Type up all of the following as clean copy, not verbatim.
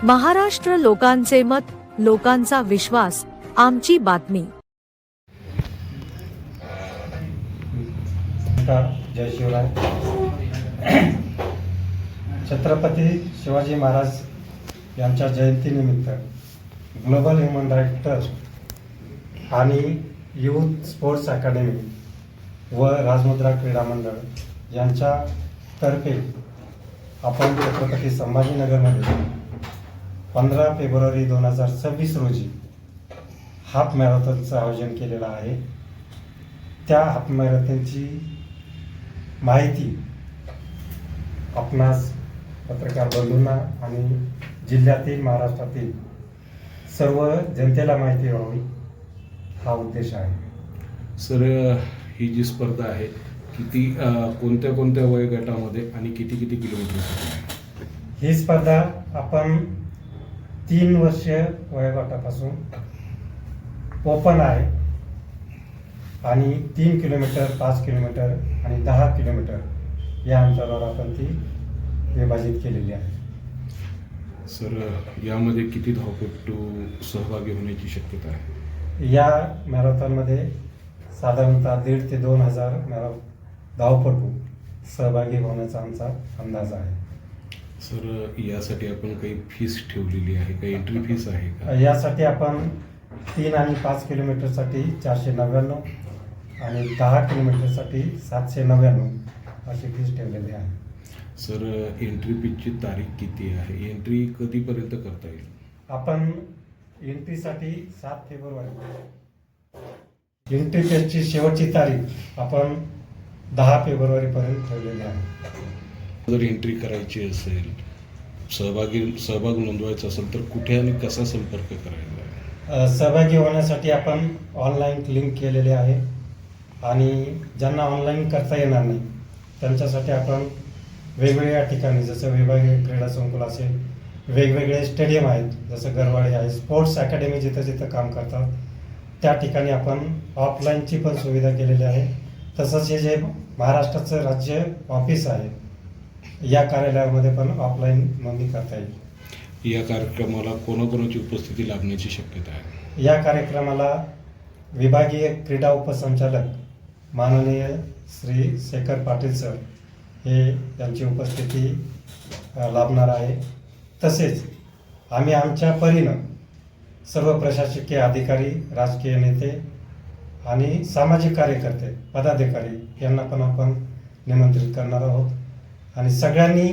महाराष्ट्र लोकांचे मत, लोकांचा विश्वास, आमची बातमी. जय शिवराय. छत्रपती शिवाजी महाराज यांच्या जयंतीनिमित्त ग्लोबल ह्युमन राईट ट्रस्ट आणि यूथ स्पोर्ट्स अकॅडमी व राजमुद्रा क्रीडा मंडळ यांच्यातर्फे आपण छत्रपती संभाजीनगरमध्ये 15 फेब्रुवारी 2026 रोजी हाफ मॅरेथॉनचं आयोजन केलेलं आहे. त्या हाफ मॅरेथॉनची माहिती आपणास पत्रकार बंधूंना आणि जिल्ह्यातील महाराष्ट्रातील सर्व जनतेला माहिती व्हावी हा उद्देश आहे. सर, ही जी स्पर्धा आहे किती कोणत्या कोणत्या वयोगटामध्ये आणि किती किती किलोमीटर? ही स्पर्धा आपण 3 वर्ष वयोगटापासून ओपन आहे आणि 3 किलोमीटर, 5 किलोमीटर आणि 10 किलोमीटर या अंतरावर आपण ती विभाजित केलेली आहे. सर, यामध्ये किती धावपटू सहभागी होण्याची शक्यता आहे? या मॅरेथॉनमध्ये साधारणतः 1,500 ते 2,000 धावपटू सहभागी होण्याचा आमचा अंदाज आहे. सर, यासाठी आपण काही फीस ठेवलेली आहे, काही एंट्री फीस आहे का? यासाठी आपण 3 आणि 5 किलोमीटरसाठी 499 आणि 10 किलोमीटरसाठी 799 अशी फीस ठेवलेली आहे. सर, एंट्री फीची तारीख किती आहे? एंट्री कधीपर्यंत करता येईल? आपण एंट्रीसाठी 7 फेब्रुवारी एंट्री फीची शेवटची तारीख आपण 10 फेब्रुवारीपर्यंत ठेवलेली आहे. जर एंट्री करायची असेल, सहभाग नोंदवायचा असेल तर कुठे आणि कसा संपर्क करायचा? सहभागी होण्यासाठी आपण ऑनलाईन लिंक केलेले आहे आणि ज्यांना ऑनलाईन करता येणार नाही त्यांच्यासाठी आपण वेगवेगळ्या ठिकाणी, जसं विभागीय क्रीडा संकुल असेल, वेगवेगळे स्टेडियम आहेत, जसं गरवाडी आहे, स्पोर्ट्स अकॅडमी जिथं जिथं काम करतात त्या ठिकाणी आपण ऑफलाईनची पण सुविधा केलेली आहे. तसंच हे जे महाराष्ट्राचं राज्य ऑफिस आहे या कार्यालयामध्ये पण ऑफलाईन नोंदणी करता येईल. या कार्यक्रमाला कोणाकोणाची उपस्थिती लाभण्याची शक्यता आहे? या कार्यक्रमाला विभागीय क्रीडा उपसंचालक माननीय श्री शेखर पाटील सर हे यांची उपस्थिती लाभणार आहे. तसेच आम्ही आमच्या परीनं सर्व प्रशासकीय अधिकारी, राजकीय नेते आणि सामाजिक कार्यकर्ते, पदाधिकारी यांना पण आपण निमंत्रित करणार आहोत. आणि सगळ्यांनी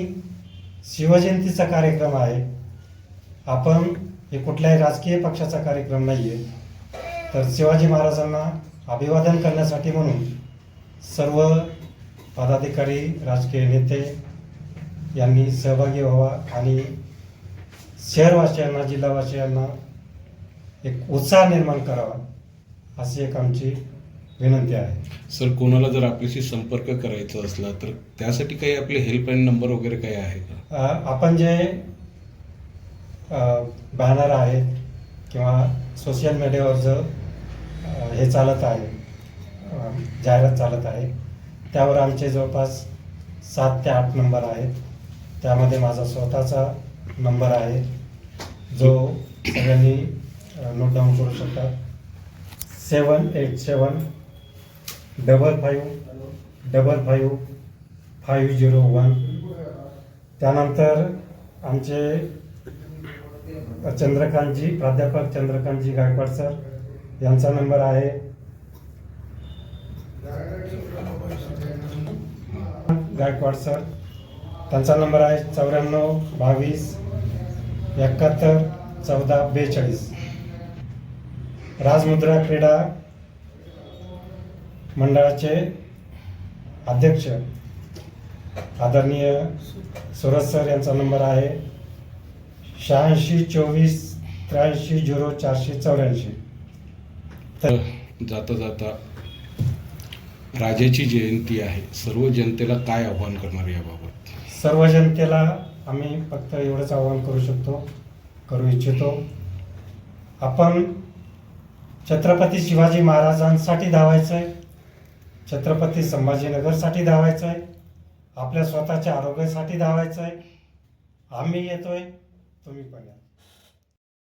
शिवजयंतीचा कार्यक्रम आहे, आपण हे कुठल्याही राजकीय पक्षाचा कार्यक्रम नाही आहे, तर शिवाजी महाराजांना अभिवादन करण्यासाठी म्हणून सर्व पदाधिकारी, राजकीय नेते यांनी सहभागी व्हावा आणि शहरवासियांना, जिल्हावासियांना एक उत्साह निर्माण करावा अशी एक आमची विनंती आहे. सर, कोणाला जर आपल्याशी संपर्क करायचा असला तर त्यासाठी काही आपले हेल्पलाईन नंबर वगैरे काही आहे का? आपण जे बॅनर आहेत किंवा सोशल मीडियावर जो हे चालत आहे, जाहिरात चालत आहे, त्यावर आमचे जवळपास 7 ते 8 नंबर आहेत. त्यामध्ये माझा स्वतःचा नंबर आहे जो सगळ्यांनी नोट डाऊन करू शकतात. 787 55 55 501. त्यानंतर आमचे प्राध्यापक चंद्रकांतजी गायकवाड सर यांचा नंबर आहे गायकवाड सर, त्यांचा नंबर आहे 94 22 71 14 42. राजमुद्रा क्रीडा मंडळाचे अध्यक्ष आदरणीय सुरज सर यांचा नंबर आहे 86 24 83 0 484. तर जाता जाता राजाची जयंती आहे, सर्व जनतेला काय आव्हान करणार याबाबत? सर्व जनतेला आम्ही फक्त एवढंच आवाहन करू इच्छितो, आपण छत्रपती शिवाजी महाराजांसाठी धावायचं आहे, छत्रपती संभाजीनगरसाठी धावायचं आहे, आपल्या स्वतःच्या आरोग्यासाठी धावायचं आहे. आम्ही येतोय, तुम्ही पण या.